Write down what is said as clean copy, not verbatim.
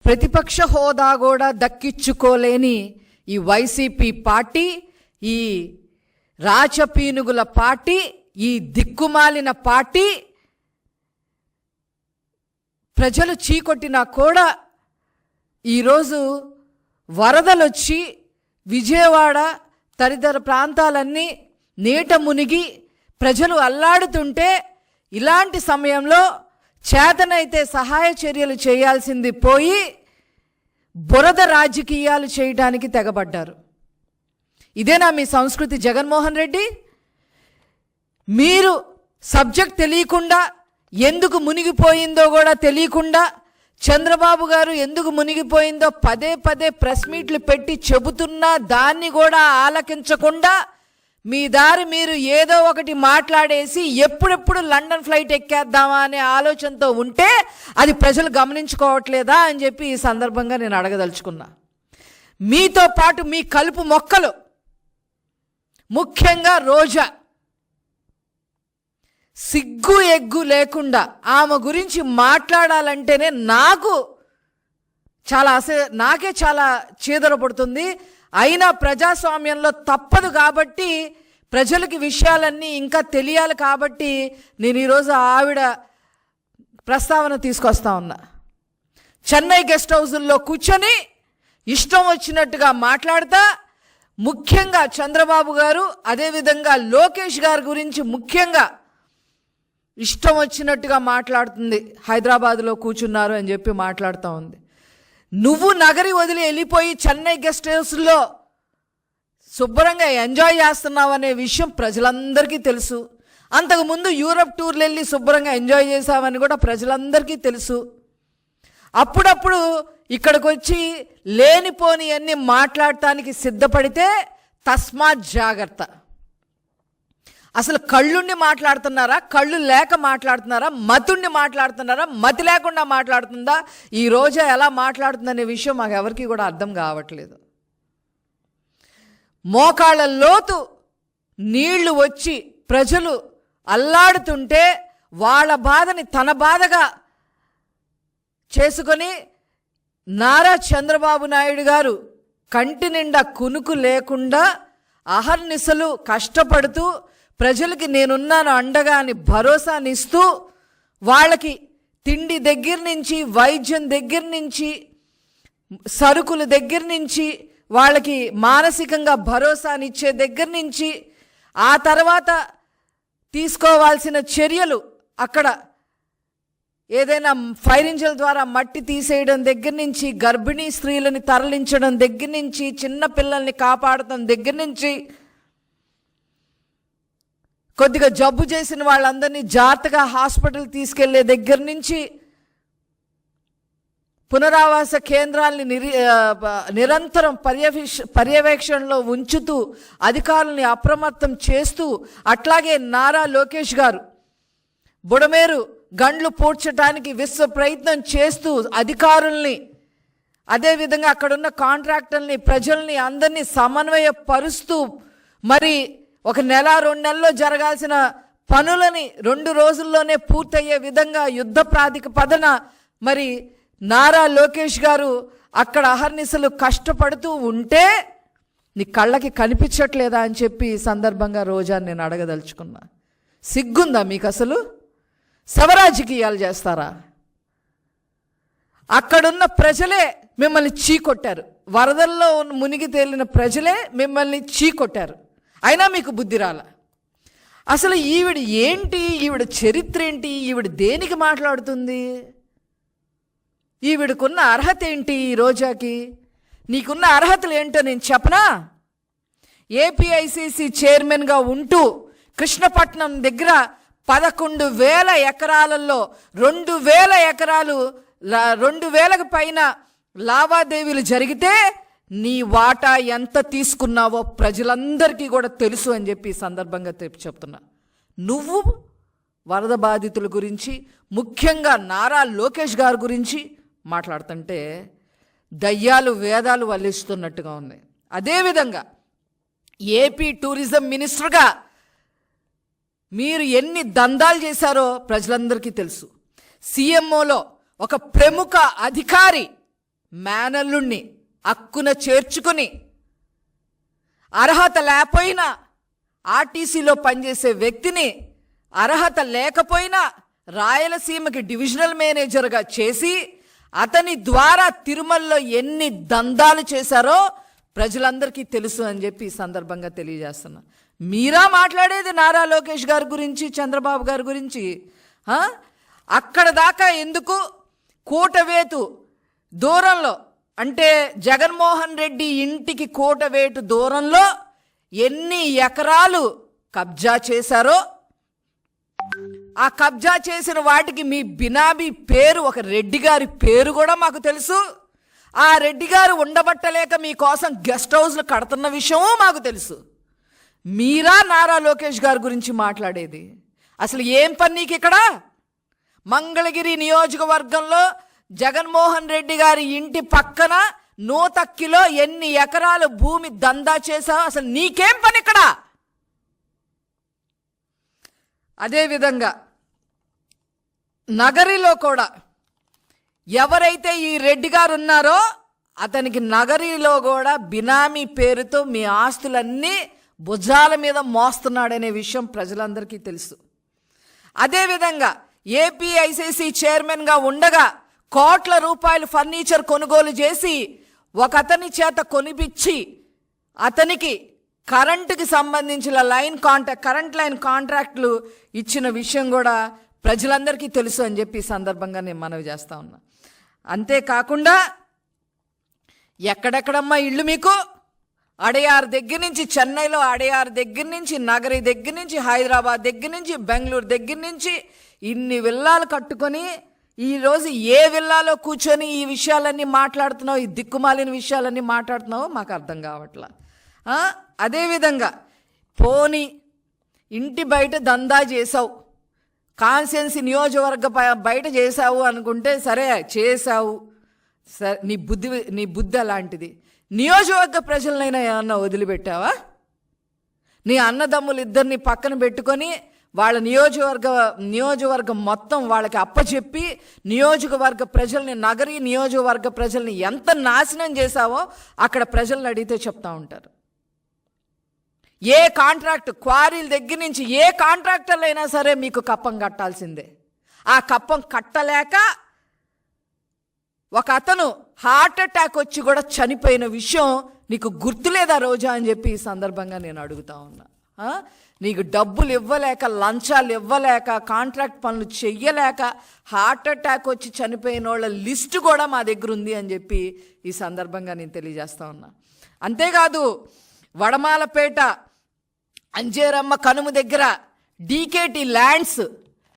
ప్రతిపక్ష హోదా కూడా దక్కించుకోలేని ఈ వైసీపీ పార్టీ, ఈ రాచపీనుగుల పార్టీ, ఈ దిక్కుమాలిన పార్టీ ప్రజలు చీకొట్టినా కూడా ఈరోజు వరదలొచ్చి విజయవాడ తదితర ప్రాంతాలన్నీ నీట మునిగి ప్రజలు అల్లాడుతుంటే ఇలాంటి సమయంలో చేతనైతే సహాయ చర్యలు చేయాల్సింది పోయి బురద రాజకీయాలు చేయడానికి తెగబడ్డారు. ఇదేనా మీ సంస్కృతి జగన్మోహన్ రెడ్డి? మీరు సబ్జెక్ట్ తెలియకుండా, ఎందుకు మునిగిపోయిందో కూడా తెలియకుండా, చంద్రబాబు గారు ఎందుకు మునిగిపోయిందో పదే పదే ప్రెస్ మీట్లు పెట్టి చెబుతున్నా దాన్ని కూడా ఆలకించకుండా మీ దారి మీరు ఏదో ఒకటి మాట్లాడేసి ఎప్పుడెప్పుడు లండన్ ఫ్లైట్ ఎక్కేద్దామా అనే ఆలోచనతో ఉంటే అది ప్రజలు గమనించుకోవట్లేదా అని చెప్పి ఈ సందర్భంగా నేను అడగదలుచుకున్నా. మీతో పాటు మీ కలుపు మొక్కలు, ముఖ్యంగా రోజా, సిగ్గు ఎగ్గు లేకుండా ఆమె గురించి మాట్లాడాలంటేనే నాకే చాలా చీదర పడుతుంది. అయినా ప్రజాస్వామ్యంలో తప్పదు కాబట్టి, ప్రజలకి విషయాలన్నీ ఇంకా తెలియాలి కాబట్టి నేను ఈరోజు ఆవిడ ప్రస్తావన తీసుకొస్తా ఉన్నా. చెన్నై గెస్ట్ హౌజుల్లో కూర్చొని ఇష్టం వచ్చినట్టుగా మాట్లాడతా, ముఖ్యంగా చంద్రబాబు గారు అదేవిధంగా లోకేష్ గారి గురించి ముఖ్యంగా ఇష్టం వచ్చినట్టుగా మాట్లాడుతుంది. హైదరాబాద్లో కూర్చున్నారు అని చెప్పి మాట్లాడుతూ ఉంది. నువ్వు నగరి వదిలి వెళ్ళిపోయి చెన్నై గెస్ట్ హౌస్లో శుభ్రంగా ఎంజాయ్ చేస్తున్నావు అనే విషయం ప్రజలందరికీ తెలుసు. అంతకుముందు యూరప్ టూర్లు వెళ్ళి శుభ్రంగా ఎంజాయ్ చేసావని కూడా ప్రజలందరికీ తెలుసు. అప్పుడప్పుడు ఇక్కడికి వచ్చి లేనిపోని అన్ని మాట్లాడటానికి సిద్ధపడితే తస్మాత్ జాగ్రత్త. అసలు కళ్ళుండి మాట్లాడుతున్నారా, కళ్ళు లేక మాట్లాడుతున్నారా, మతుండి మాట్లాడుతున్నారా, మతి లేకుండా మాట్లాడుతుందా, ఈ రోజు ఎలా మాట్లాడుతుందనే విషయం మాకు ఎవరికి కూడా అర్థం కావట్లేదు. మోకాళ్ళ లోతు నీళ్లు వచ్చి ప్రజలు అల్లాడుతుంటే వాళ్ళ బాధని తన బాధగా చేసుకొని నారా చంద్రబాబు నాయుడు గారు కంటి నిండా కునుకు లేకుండా అహర్నిశలు కష్టపడుతూ ప్రజలకి నేనున్నాను అండగా అని భరోసానిస్తూ వాళ్ళకి తిండి దగ్గర నుంచి, వైద్యం దగ్గర నుంచి, సరుకుల దగ్గర నుంచి, వాళ్ళకి మానసికంగా భరోసానిచ్చే దగ్గర నుంచి, ఆ తర్వాత తీసుకోవాల్సిన చర్యలు, అక్కడ ఏదైనా ఫైర్ ఇంజిన్ ద్వారా మట్టి తీసేయడం దగ్గర నుంచి, గర్భిణీ స్త్రీలని తరలించడం దగ్గర నుంచి, చిన్న పిల్లల్ని కాపాడటం దగ్గర నుంచి, కొద్దిగా జబ్బు చేసిన వాళ్ళందరినీ జాగ్రత్తగా హాస్పిటల్ తీసుకెళ్లే దగ్గర నుంచి, పునరావాస కేంద్రాలని నిరంతరం పర్యవేక్షణలో ఉంచుతూ అధికారులని అప్రమత్తం చేస్తూ, అట్లాగే నారా లోకేష్ గారు బుడమేరు గండ్లు పూడ్చడానికి విశ్వ ప్రయత్నం చేస్తూ అధికారుల్ని, అదేవిధంగా అక్కడున్న కాంట్రాక్టర్ని, ప్రజల్ని అందరినీ సమన్వయపరుస్తూ, మరి 1 నెల 2 నెలల్లో జరగాల్సిన పనులని 2 రోజుల్లోనే పూర్తయ్యే విధంగా యుద్ధ ప్రాతిపదికన మరి నారా లోకేష్ గారు అక్కడ అహర్నిశలు కష్టపడుతూ ఉంటే నీ కళ్ళకి కనిపించట్లేదా అని చెప్పి ఈ సందర్భంగా రోజా నేను అడగదలుచుకున్నా. సిగ్గుందా మీకు? అసలు శవరాజకీయాలు చేస్తారా? అక్కడున్న ప్రజలే మిమ్మల్ని చీకొట్టారు. వరదల్లో మునిగి తేలిన ప్రజలే మిమ్మల్ని చీకొట్టారు. అయినా మీకు బుద్ధి రాల. అసలు ఈవిడ ఏంటి, ఈవిడ చరిత్ర ఏంటి, ఈవిడ దేనికి మాట్లాడుతుంది, ఈవిడకున్న అర్హత ఏంటి? ఈ రోజాకి నీకున్న అర్హతలు ఏంటో నేను చెప్పనా? ఏపీఐసిసి చైర్మన్గా ఉంటూ కృష్ణపట్నం దగ్గర 11,000 ఎకరాలలో 2,000 ఎకరాలు 2,000కు పైన లావాదేవీలు జరిగితే నీ వాటా ఎంత తీసుకున్నావో ప్రజలందరికీ కూడా తెలుసు అని చెప్పి ఈ సందర్భంగా చెప్తున్నా. నువ్వు వరద బాధితుల గురించి, ముఖ్యంగా నారా లోకేష్ గారి గురించి మాట్లాడుతుంటే దయ్యాలు వేదాలు వల్లిస్తున్నట్టుగా ఉన్నాయి. అదేవిధంగా ఏపీ టూరిజం మినిస్టర్గా మీరు ఎన్ని దందాలు చేశారో ప్రజలందరికీ తెలుసు. సీఎంఓలో ఒక ప్రముఖ అధికారి మేనల్లుణ్ణి అక్కున చేర్చుకుని అర్హత లేకపోయినా ఆర్టీసీలో పనిచేసే వ్యక్తిని అర్హత లేకపోయినా రాయలసీమకి డివిజనల్ మేనేజర్గా చేసి అతని ద్వారా తిరుమలలో ఎన్ని దందాలు చేశారో ప్రజలందరికీ తెలుసు అని చెప్పి ఈ సందర్భంగా తెలియజేస్తున్నా. మీరా మాట్లాడేది నారా లోకేష్ గారి గురించి, చంద్రబాబు గారి గురించి? అక్కడ దాకా ఎందుకు? కూటవేటు దూరంలో, అంటే జగన్మోహన్ రెడ్డి ఇంటికి కూటవేటు దూరంలో ఎన్ని ఎకరాలు కబ్జా చేశారో, ఆ కబ్జా చేసిన వాటికి మీ బినామీ పేరు, ఒక రెడ్డి గారి పేరు కూడా మాకు తెలుసు. ఆ రెడ్డి గారు ఉండబట్టలేక మీకోసం గెస్ట్ హౌస్లు కడుతున్న విషయమూ మాకు తెలుసు. మీరా నారా లోకేష్ గారి గురించి మాట్లాడేది? అసలు ఏం పని నీకు ఇక్కడ? మంగళగిరి నియోజకవర్గంలో జగన్మోహన్ రెడ్డి గారి ఇంటి పక్కన నూతక్కిలో ఎన్ని ఎకరాలు భూమి దందా చేశావు? అసలు నీకేం పని ఇక్కడ? అదేవిధంగా నగరిలో కూడా ఎవరైతే ఈ రెడ్డి గారు ఉన్నారో అతనికి నగరిలో కూడా బినామీ పేరుతో మీ ఆస్తులన్నీ భుజాల మీద మోస్తున్నాడనే విషయం ప్రజలందరికీ తెలుసు. అదేవిధంగా ఏపీఐసిసి చైర్మన్గా ఉండగా కోట్ల రూపాయలు ఫర్నిచర్ కొనుగోలు చేసి ఒక అతని చేత కొనిపించి అతనికి కరెంటుకి సంబంధించిన కరెంట్ లైన్ కాంట్రాక్ట్లు ఇచ్చిన విషయం కూడా ప్రజలందరికీ తెలుసు అని చెప్పి ఈ సందర్భంగా నేను మనవి చేస్తా ఉన్నా. అంతేకాకుండా ఎక్కడెక్కడమ్మా ఇళ్ళు మీకు? అడయార్ దగ్గర నుంచి, చెన్నైలో అడయార్ దగ్గర నుంచి, నగరి దగ్గర నుంచి, హైదరాబాద్ దగ్గర నుంచి, బెంగళూరు దగ్గర నుంచి ఇన్ని విల్లాలు కట్టుకొని ఈరోజు ఏ విల్లాలో కూర్చొని ఈ విషయాలన్నీ మాట్లాడుతున్నావు, ఈ దిక్కుమాలిన విషయాలన్నీ మాట్లాడుతున్నావో మాకు అర్థం కావట్లా. అదేవిధంగా పోనీ ఇంటి బయట దందా చేసావు, కాన్స్టిట్యున్సీ నియోజకవర్గ బయట చేసావు అనుకుంటే సరే, చేసావు, సరే, నీ బుద్ధి అలాంటిది. నియోజకవర్గ ప్రజలనైనా ఏమన్నా వదిలిపెట్టావా? నీ అన్నదమ్ములు ఇద్దరిని పక్కన పెట్టుకొని వాళ్ళ నియోజకవర్గం మొత్తం వాళ్ళకి అప్పచెప్పి నియోజకవర్గ ప్రజల్ని, నగరి నియోజకవర్గ ప్రజల్ని ఎంత నాశనం చేశావో అక్కడ ప్రజలను అడిగితే చెప్తా ఉంటారు. ఏ కాంట్రాక్ట్, క్వారీల దగ్గర నుంచి ఏ కాంట్రాక్టర్లు అయినా సరే మీకు కప్పం కట్టాల్సిందే. ఆ కప్పం కట్టలేక ఒక అతను హార్ట్ అటాక్ వచ్చి కూడా చనిపోయిన విషయం నీకు గుర్తులేదా రోజా అని చెప్పి ఈ సందర్భంగా నేను అడుగుతా ఉన్నా. నీకు డబ్బులు ఇవ్వలేక, లంచాలు ఇవ్వలేక, కాంట్రాక్ట్ పనులు చెయ్యలేక హార్ట్ అటాక్ వచ్చి చనిపోయిన వాళ్ళ లిస్టు కూడా మా దగ్గర ఉంది అని చెప్పి ఈ సందర్భంగా నేను తెలియజేస్తా ఉన్నా. అంతేకాదు వడమాలపేట అంజేరమ్మ కనుమ దగ్గర డీకేటీ ల్యాండ్స్